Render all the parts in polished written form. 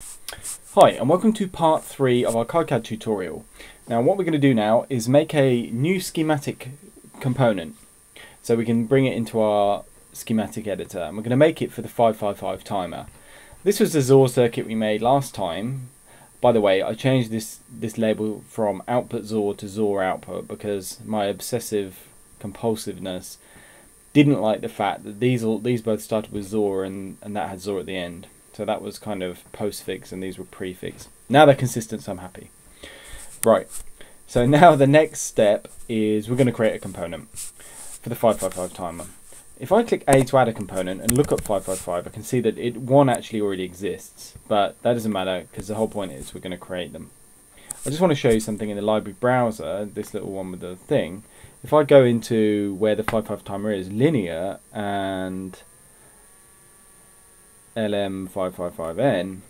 Hi and welcome to part 3 of our Kicad tutorial. Now what we're going to do now is make a new schematic component so we can bring it into our schematic editor, and we're going to make it for the 555 timer. This was the XOR circuit we made last time. By the way, I changed this label from output XOR to XOR output because my obsessive compulsiveness didn't like the fact that these both started with XOR and that had XOR at the end. So that was kind of postfix and these were prefix. Now they're consistent, so I'm happy. Right, so now the next step is we're going to create a component for the 555 timer. If I click A to add a component and look up 555, I can see that one actually already exists, but that doesn't matter because the whole point is we're going to create them. I just want to show you something in the library browser, this little one with the thing. If I go into where the 555 timer is, linear, and LM555N,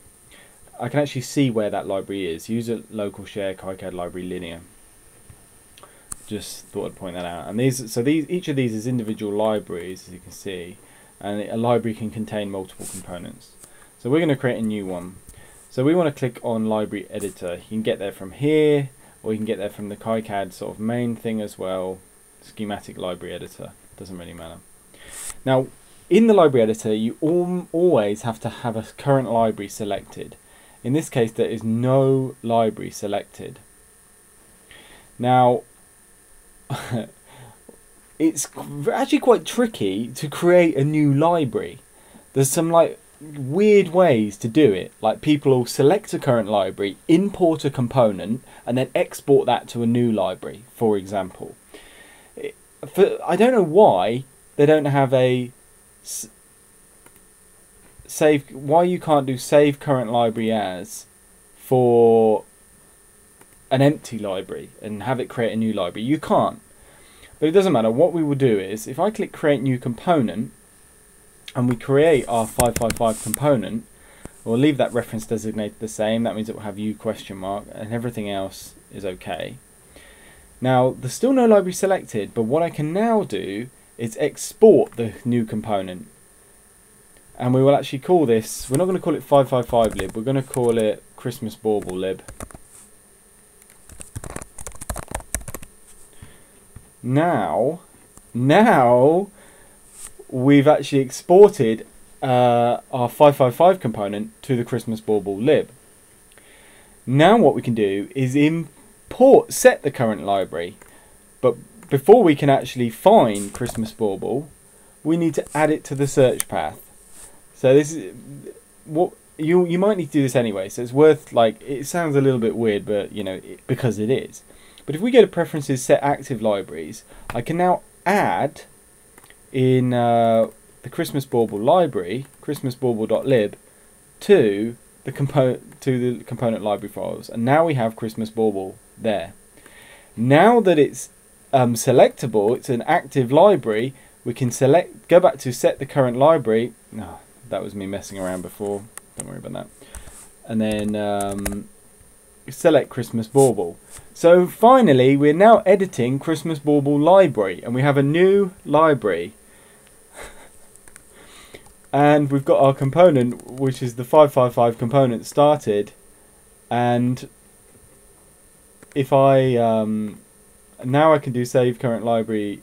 I can actually see where that library is. Use a local share Kicad library linear. Just thought I'd point that out. And each of these is individual libraries, as you can see, and a library can contain multiple components. So we're going to create a new one. So we want to click on library editor. You can get there from here, or you can get there from the Kicad sort of main thing as well. Schematic library editor, doesn't really matter. Now in the library editor, you always have to have a current library selected. In this case, there is no library selected. Now, it's actually quite tricky to create a new library. There's some weird ways to do it. Like people will select a current library, import a component, and then export that to a new library, for example. I don't know why they don't have a why you can't do save current library as for an empty library and have it create a new library. You can't, but it doesn't matter. What we will do is if I click create new component and we create our 555 component, we'll leave that reference designated the same. That means it will have U question mark and everything else is okay. Now there's still no library selected, but what I can now do is export the new component, and we will actually call this, we're not going to call it 555 lib, we're going to call it Christmas Bauble lib. Now we've actually exported our 555 component to the Christmas Bauble lib. Now what we can do is set the current library, but before we can actually find Christmas Bauble, we need to add it to the search path. So this is what you might need to do this anyway. So it's worth, it sounds a little bit weird, but because it is. But if we go to preferences, set active libraries, I can now add in the Christmas Bauble library, christmasbauble.lib, to the component library files, and now we have Christmas Bauble there. Now that it's selectable, it's an active library, we can go back to set the current library. No, that was me messing around before, don't worry about that. And then select Christmas Bauble. So finally we're now editing Christmas Bauble library, and we have a new library. And we've got our component, which is the 555 component, started. And if I now I can do save current library.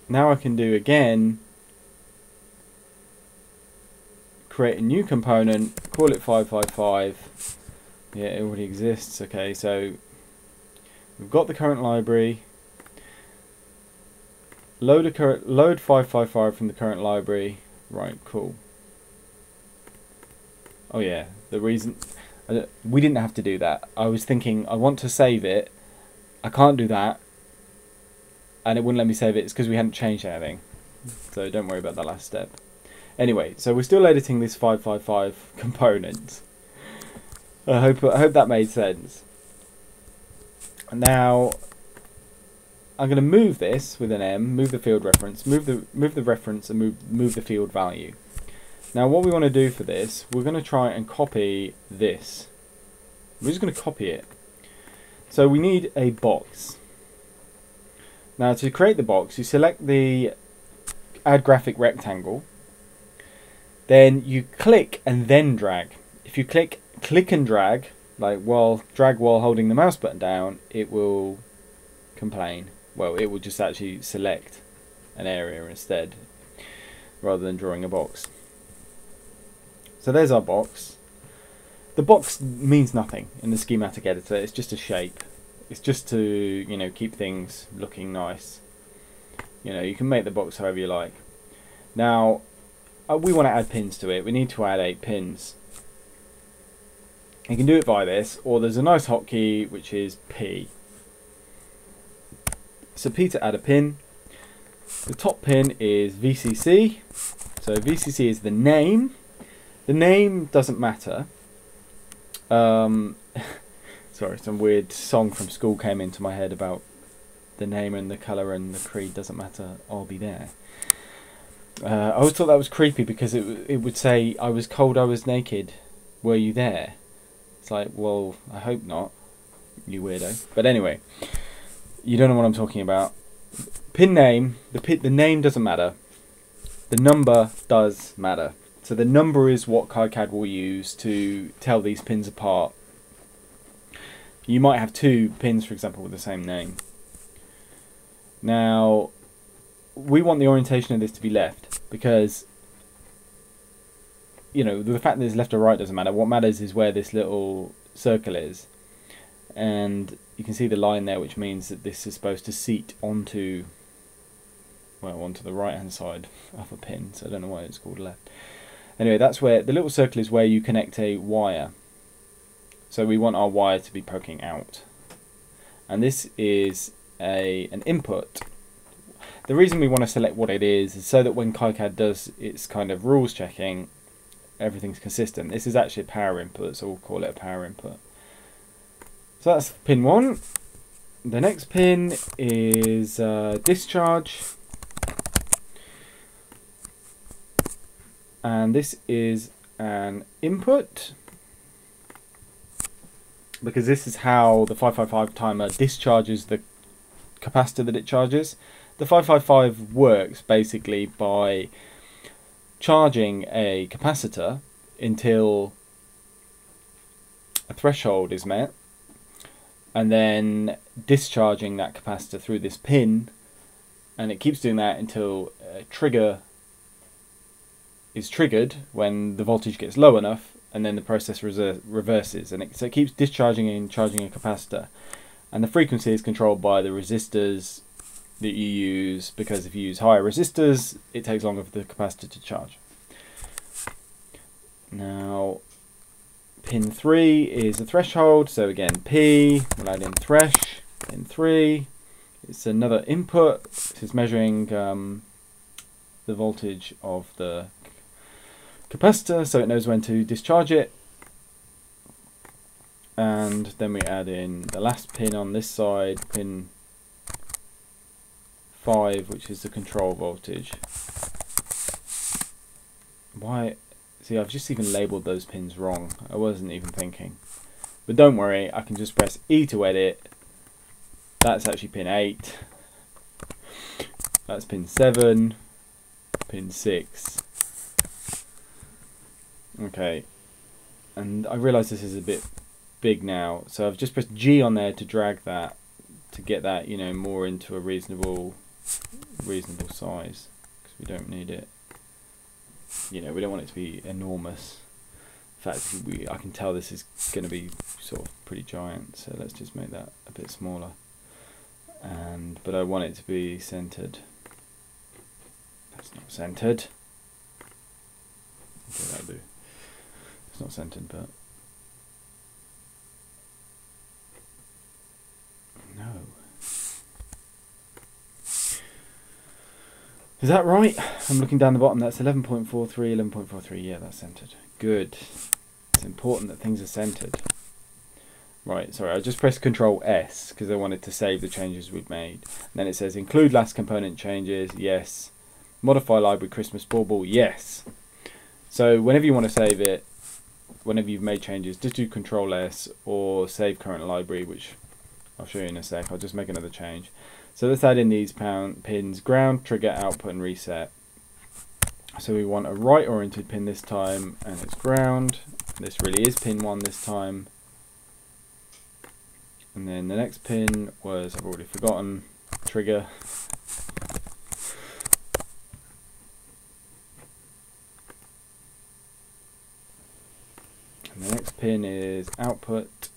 Now I can do again, create a new component, call it 555. Yeah, it already exists. Okay, so we've got the current library. Load 555 from the current library. Right, cool. Oh yeah, the reason we didn't have to do that. I was thinking I want to save it. I can't do that, and it wouldn't let me save it. It's because we hadn't changed anything. So don't worry about that last step. Anyway, so we're still editing this 555 component. I hope that made sense. Now I'm going to move this with an M, move the field reference, move the reference, and move the field value. Now what we want to do for this, we're going to try and copy this. We're just going to copy it. So we need a box. Now to create the box, you select the add graphic rectangle, then you click and then drag. If you click and drag, like drag while holding the mouse button down, it will complain. Well, it will just actually select an area instead, rather than drawing a box. So there's our box. The box means nothing in the schematic editor. It's just a shape. It's just to, you know, keep things looking nice. You know, you can make the box however you like. Now, we want to add pins to it. We need to add 8 pins. You can do it by this, or there's a nice hotkey which is P. So P to add a pin. The top pin is VCC. So VCC is the name. The name doesn't matter. Sorry, some weird song from school came into my head about the name and the colour and the creed doesn't matter, I'll be there. I always thought that was creepy because it would say, I was cold, I was naked, were you there? It's like, well, I hope not, you weirdo. But anyway, you don't know what I'm talking about. Pin name, the name doesn't matter. The number does matter. So the number is what Kicad will use to tell these pins apart. You might have 2 pins, for example, with the same name. Now, we want the orientation of this to be left because, you know, the fact that it's left or right doesn't matter. What matters is where this little circle is. And you can see the line there, which means that this is supposed to seat onto, well, onto the right hand side of a pin. So I don't know why it's called left. Anyway, that's where the little circle is where you connect a wire. So we want our wire to be poking out. And this is an input. The reason we want to select what it is so that when Kicad does its kind of rules checking, everything's consistent. This is actually a power input, so we'll call it a power input. So that's pin 1. The next pin is discharge. And this is an input, because this is how the 555 timer discharges the capacitor that it charges. The 555 works basically by charging a capacitor until a threshold is met, and then discharging that capacitor through this pin, and it keeps doing that until a trigger is triggered when the voltage gets low enough, and then the process reverses, and so it keeps discharging and charging a capacitor. And the frequency is controlled by the resistors that you use, because if you use higher resistors, it takes longer for the capacitor to charge. Now, pin 3 is a threshold, so again P, we'll add in thresh. Pin 3, it's another input. This is measuring the voltage of the capacitor, so it knows when to discharge it. And then we add in the last pin on this side, pin 5, which is the control voltage. Why? See, I've just even labelled those pins wrong. I wasn't even thinking. But don't worry, I can just press E to edit. That's actually pin 8. That's pin 7. Pin 6. Okay, and I realise this is a bit big now, so I've just pressed G on there to drag that, to get that, you know, more into a reasonable size, because we don't need it, you know, we don't want it to be enormous. In fact, I can tell this is going to be sort of pretty giant, so let's just make that a bit smaller. But I want it to be centered. That's not centered. Okay, that'll do. It's not centered, but no. Is that right? I'm looking down the bottom. That's 11.43, 11.43. Yeah, that's centered. Good. It's important that things are centered. Right, sorry, I just pressed Control S because I wanted to save the changes we've made. And then it says include last component changes. Yes. Modify library Christmas bauble. Yes. So whenever you want to save it, whenever you've made changes, just do Control S or save current library, which I'll show you in a sec. I'll just make another change. So let's add in these pins: ground, trigger, output, and reset. So we want a right oriented pin this time, and it's ground. This really is pin 1 this time. And then the next pin was, I've already forgotten, trigger. And the next pin is output.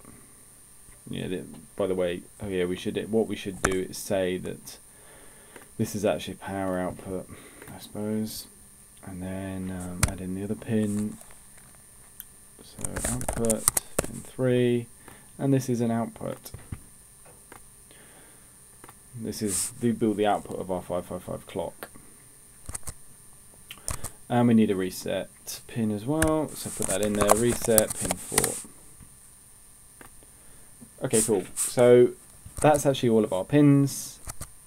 Yeah, by the way, oh yeah, what we should do is say that this is actually power output, I suppose. And then add in the other pin. So output, pin 3, and this is an output. This is the output of our 555 clock. And we need a reset pin as well, so put that in there, reset, pin 4. Okay, cool. So that's actually all of our pins.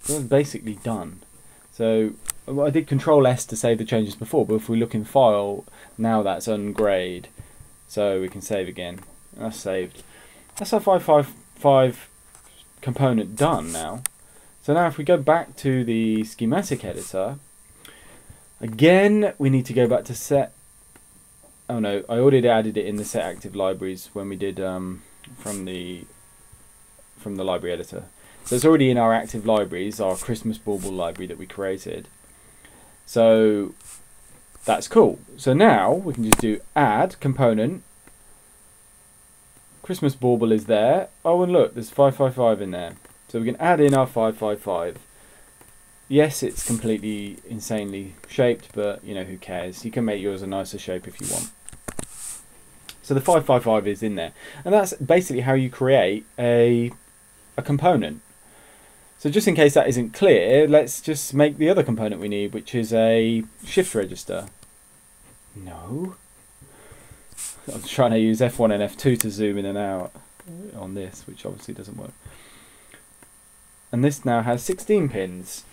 So that's basically done. So I did Control S to save the changes before, but if we look in File, now that's ungrayed. So we can save again. That's saved. That's our 555 component done now. So now if we go back to the schematic editor, again we need to go back to set. Oh no, I already added it in the set active libraries when we did from the library editor. So it's already in our active libraries, our Christmas bauble library that we created. So that's cool. So now we can just do add component. Christmas bauble is there. Oh, and look, there's 555 in there. So we can add in our 555. Yes, it's completely insanely shaped, but you know, who cares? You can make yours a nicer shape if you want. So the 555 is in there. And that's basically how you create a component. So just in case that isn't clear, let's just make the other component we need, which is a shift register. No. I'm trying to use F1 and F2 to zoom in and out on this, which obviously doesn't work. And this now has 16 pins,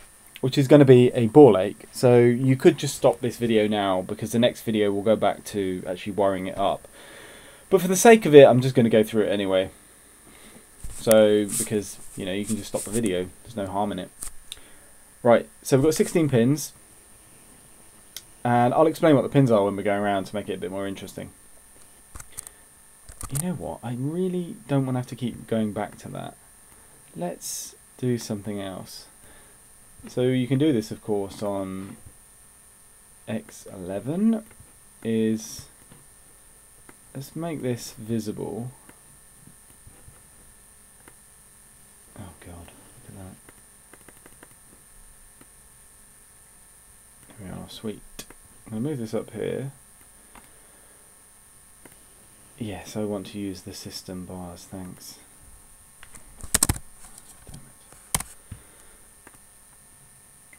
which is going to be a ball ache. So you could just stop this video now, because the next video will go back to actually wiring it up. But for the sake of it, I'm just going to go through it anyway. So, because, you know, you can just stop the video. There's no harm in it. Right, so we've got 16 pins. And I'll explain what the pins are when we're going around to make it a bit more interesting. You know what? I really don't want to have to keep going back to that. Let's do something else. So you can do this, of course, on X11. Let's make this visible. Oh god, look at that. Here we are, sweet. I'm going to move this up here. Yes, I want to use the system bars, thanks. Damn it.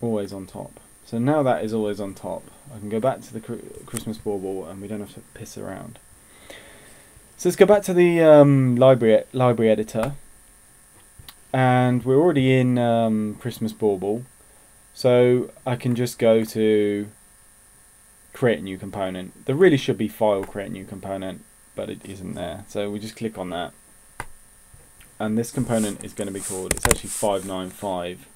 Always on top. So now that is always on top. I can go back to the Christmas bauble and we don't have to piss around. So let's go back to the library editor. And we're already in Christmas bauble. So I can just go to create a new component. There really should be file create new component, but it isn't there. So we just click on that. And this component is going to be called, it's actually 595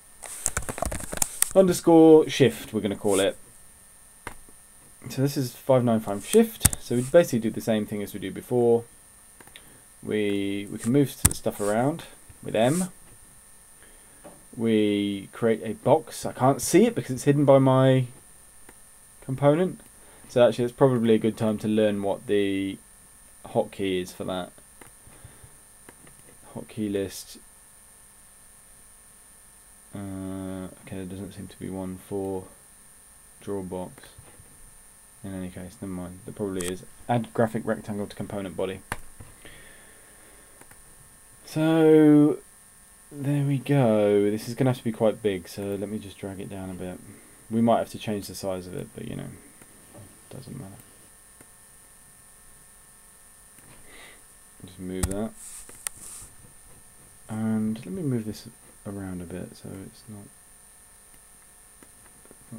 underscore shift, we're going to call it. So this is 595 shift. So we basically do the same thing as we do before. We can move stuff around with M. We create a box. I can't see it because it's hidden by my component. So actually it's probably a good time to learn what the hotkey is for that. Hotkey list. Okay, there doesn't seem to be one for draw box. In any case, never mind. There probably is. Add graphic rectangle to component body. So there we go. This is going to have to be quite big, so let me just drag it down a bit. We might have to change the size of it, but you know, it doesn't matter. Just move that. And let me move this around a bit so it's not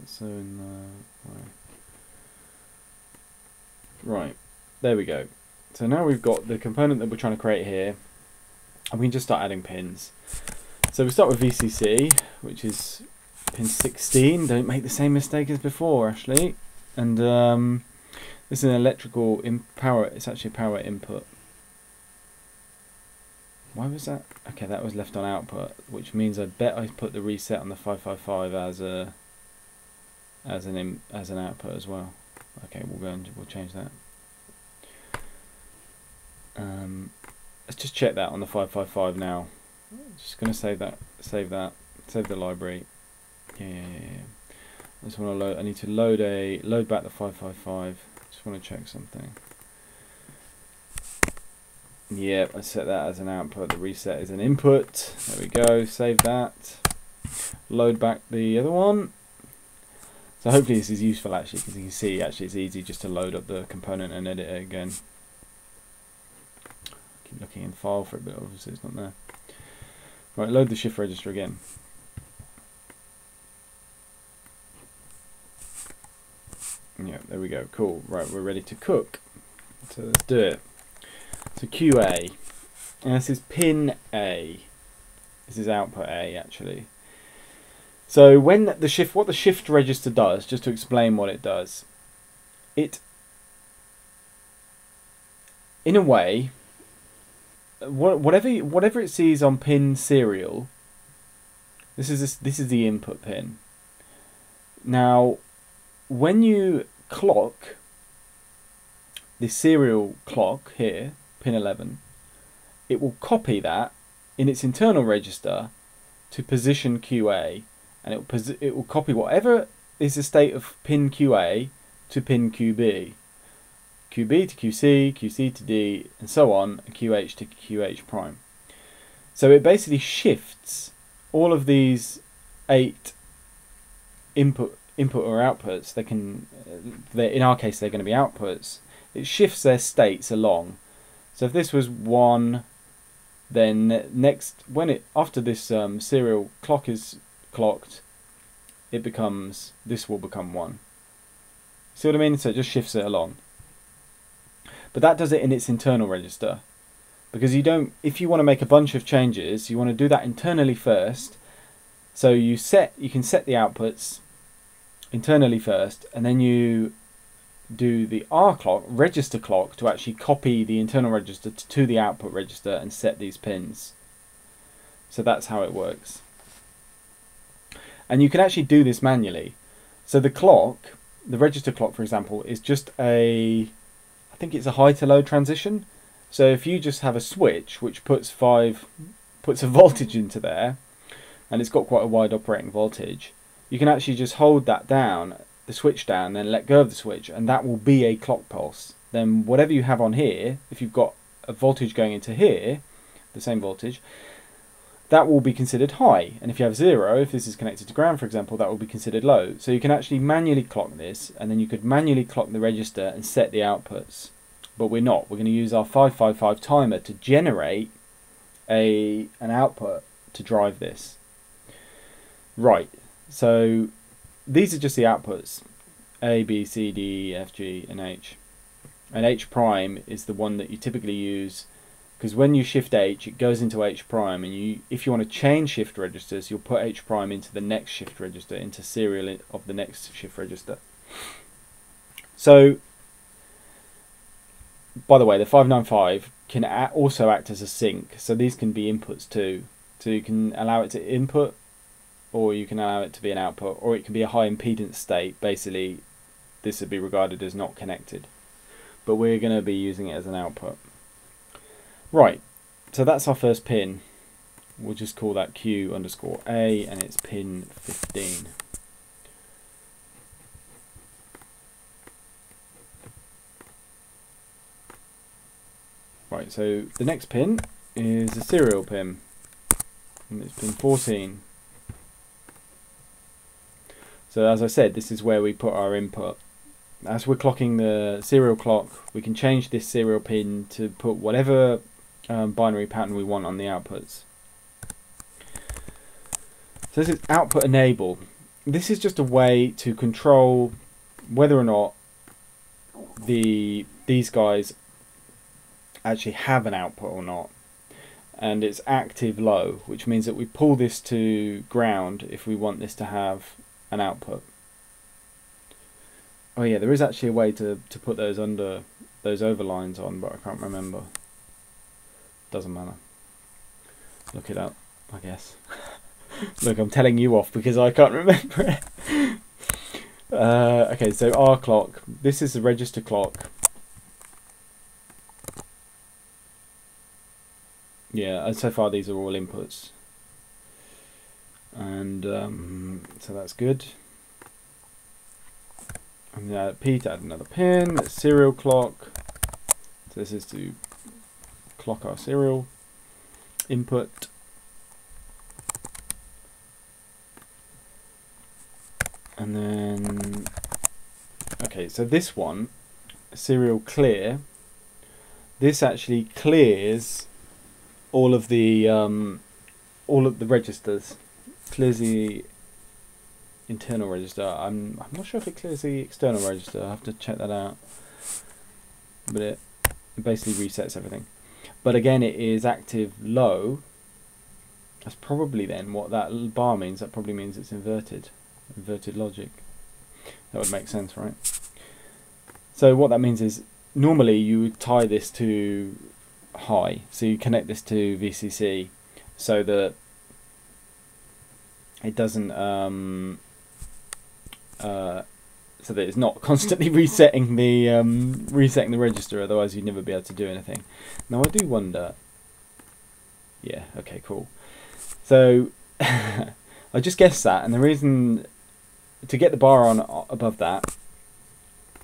so in the way. Right, there we go. So now we've got the component that we're trying to create here, and we can just start adding pins. So we start with VCC, which is pin 16. Don't make the same mistake as before, Ashley. And this is an electrical power. It's actually a power input. Why was that? Okay, that was left on output, which means I bet I put the reset on the 555 as an output as well. Okay, we'll change that. Let's just check that on the 555 now. Just gonna save the library. Yeah. I just want to load. I need to load back the 555. Just want to check something. Yep, I set that as an output. The reset is an input. There we go. Save that. Load back the other one. So hopefully this is useful actually, because you can see actually it's easy just to load up the component and edit it again. Keep looking in file for it, but obviously it's not there. Right, load the shift register again. Yeah, there we go. Cool. Right, we're ready to cook. So let's do it. So QA, and this is pin A. This is output A actually. So when what the shift register does, just to explain what it does, it, in a way, whatever it sees on pin serial, this is the input pin. Now, when you clock the serial clock here, pin 11, it will copy that in its internal register to position QA, and it will copy whatever is the state of pin QA to pin QB, QB to QC, QC to D, and so on, and QH to QH prime. So it basically shifts all of these 8 input or outputs. In our case, they're going to be outputs. It shifts their states along. So if this was 1, then after this serial clock is clocked, this will become 1. See what I mean? So it just shifts it along. But that does it in its internal register, because if you want to make a bunch of changes, you want to do that internally first. So you can set the outputs internally first, and then you do the R clock, register clock, to actually copy the internal register to the output register and set these pins. So that's how it works. And you can actually do this manually. So the register clock, for example, is just I think it's a high to low transition. So if you just have a switch which puts a voltage into there, and it's got quite a wide operating voltage, you can actually just hold that down, the switch down, then let go of the switch, and that will be a clock pulse. Then whatever you have on here, if you've got a voltage going into here, the same voltage, that will be considered high. And if you have 0, if this is connected to ground, for example, that will be considered low. So you can actually manually clock this, and then you could manually clock the register and set the outputs. But we're not. We're going to use our 555 timer to generate an output to drive this. Right. So these are just the outputs, A, B, C, D, E, F, G, and H. And H prime is the one that you typically use, because when you shift H, it goes into H prime, and if you want to change shift registers, you'll put H prime into the next shift register, into serial of the next shift register. So, by the way, the 595 can also act as a sync, so these can be inputs too. So you can allow it to input, or you can allow it to be an output, or it can be a high impedance state. Basically, this would be regarded as not connected, but we're going to be using it as an output. Right, so that's our first pin. We'll just call that Q_A, and it's pin 15. Right, so the next pin is a serial pin, and it's pin 14. So as I said, this is where we put our input. As we're clocking the serial clock, we can change this serial pin to put whatever binary pattern we want on the outputs. So this is output enable. This is just a way to control whether or not these guys actually have an output or not. And it's active low, which means that we pull this to ground if we want this to have an output. Oh yeah, there is actually a way to put those under those overlines on, but I can't remember. Doesn't matter. Look it up, I guess. Look, I'm telling you off because I can't remember it. Okay, so our clock. This is the register clock. Yeah, and so far these are all inputs. And so that's good. And P to add another pin. Serial clock. So this is to clock our serial input. And then, okay, so this one, serial clear. This actually clears all of the registers. Clears the internal register. I'm not sure if it clears the external register. I have to check that out. But it basically resets everything. But again, it is active low. That's probably then what that bar means. That probably means it's inverted logic. That would make sense, right? So what that means is normally you would tie this to high. So you connect this to VCC so that it doesn't so that it's not constantly resetting the register, otherwise you'd never be able to do anything. Now I do wonder. Yeah, okay, cool. So I just guessed that, and the reason to get the bar on above that,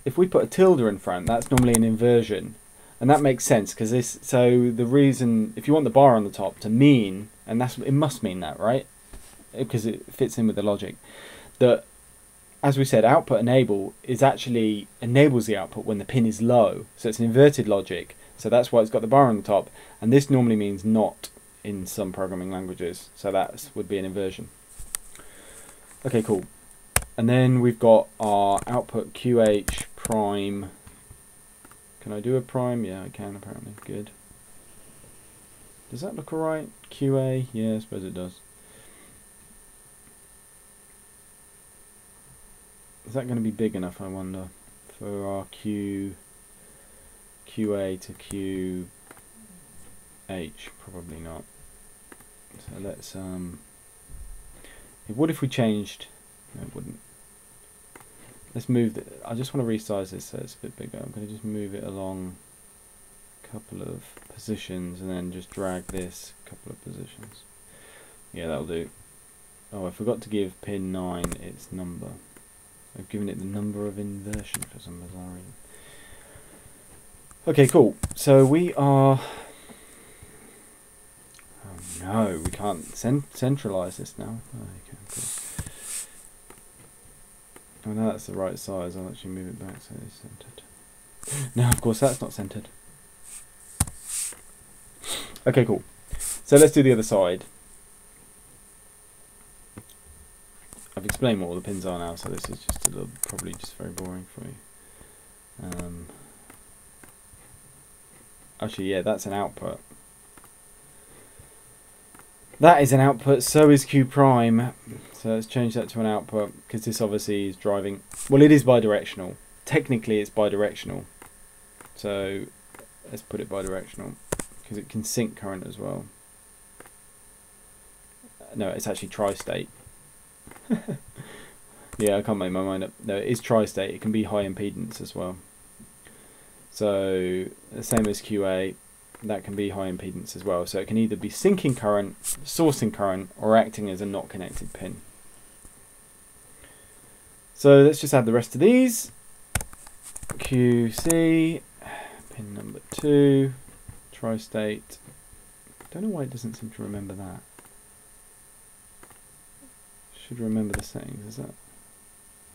if we put a tilde in front, that's normally an inversion, and that makes sense because this. So the reason, if you want the bar on the top to mean, and it must mean that, right? Because it fits in with the logic that, as we said, output enable is actually enables the output when the pin is low, so it's an inverted logic. So that's why it's got the bar on the top, and this normally means not in some programming languages, so that would be an inversion. Okay, cool. And then we've got our output QH prime. Can I do a prime? Yeah, I can apparently. Good. Does that look alright? QA? Yeah, I suppose it does. Is that going to be big enough, I wonder, for our QA to QH? Probably not. So let's what if we changed? No, it wouldn't. Let's move I just want to resize this so it's a bit bigger. I'm going to just move it along a couple of positions and then just drag this a couple of positions. Yeah, that'll do. Oh, I forgot to give pin 9 its number. I've given it the number of inversion for some bizarre reason. Okay, cool. So we are... Oh no, we can't centralize this now. Oh, okay, cool. Oh, now that's the right size. I'll actually move it back so it's centered. No, of course that's not centered. Okay, cool. So let's do the other side. I've explained what all the pins are now, so this is just a little, probably just very boring for you. Actually, yeah, that's an output. That is an output, so is Q prime. So let's change that to an output, because this obviously is driving... Well, it is bidirectional. Technically, it's bidirectional. So let's put it bidirectional, because it can sync current as well. No, it's actually tri-state. Yeah, I can't make my mind up. No, it is tri-state. It can be high impedance as well. So the same as QA, that can be high impedance as well. So it can either be syncing current, sourcing current, or acting as a not connected pin. So let's just add the rest of these. QC, pin number 2, tri-state. Don't know why it doesn't seem to remember that. Should remember the settings, is that?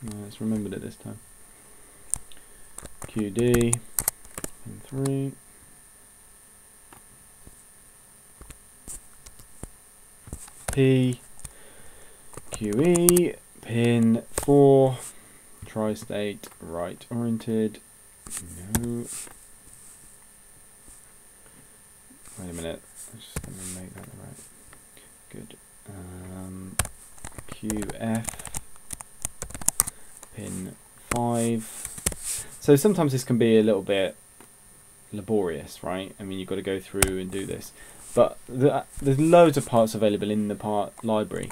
No, it's remembered it this time. QD, pin 3. P, QE, pin 4, tri-state, right oriented. No. Wait a minute, I'm just going to make that right. Good. QF, pin 5. So sometimes this can be a little bit laborious, right? I mean, you've got to go through and do this. But there's loads of parts available in the part library.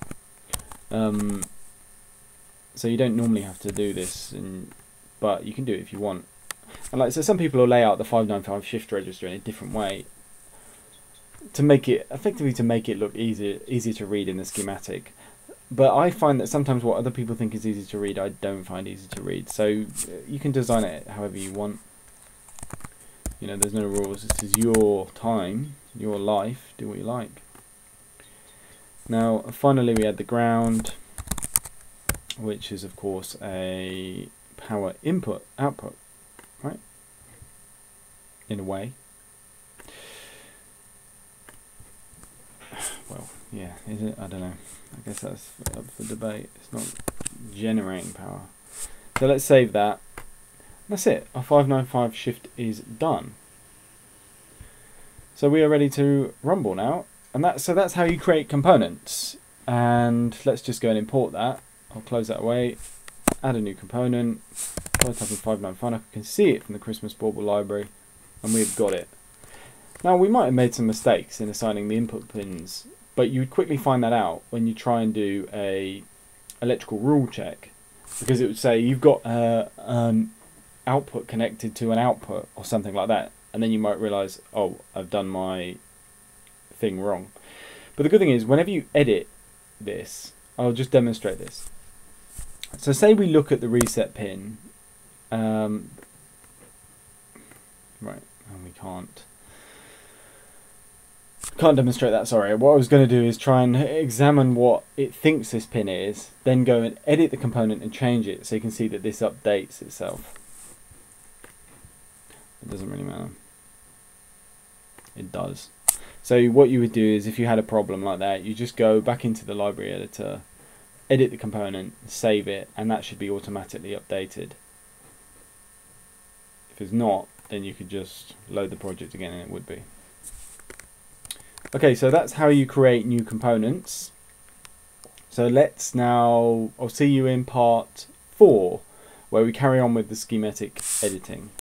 So you don't normally have to do this, but you can do it if you want. And like so, some people will lay out the 595 shift register in a different way to make it effectively look easier to read in the schematic. But I find that sometimes what other people think is easy to read, I don't find easy to read. So you can design it however you want. You know, there's no rules. This is your time, your life. Do what you like. Now, finally, we add the ground, which is, of course, a power input output, right? In a way. Well, yeah, is it? I don't know. I guess that's up for debate. It's not generating power. So let's save that. That's it. Our 595 shift is done. So we are ready to rumble now. And that's how you create components. And let's just go and import that. I'll close that away. Add a new component. First up in 595. I can see it from the Christmas Bauble library. And we've got it. Now we might have made some mistakes in assigning the input pins, but you would quickly find that out when you try and do a electrical rule check, because it would say you've got an output connected to an output or something like that, and then you might realise, oh, I've done my thing wrong. But the good thing is, whenever you edit this, I'll just demonstrate this. So say we look at the reset pin, right, and we can't demonstrate that, sorry. What I was going to do is try and examine what it thinks this pin is, then go and edit the component and change it so you can see that this updates itself. It doesn't really matter. It does. So what you would do is, if you had a problem like that, you just go back into the library editor, edit the component, save it, and that should be automatically updated. If it's not, then you could just load the project again and it would be. Okay, so that's how you create new components. So let's now, I'll see you in part 4, where we carry on with the schematic editing.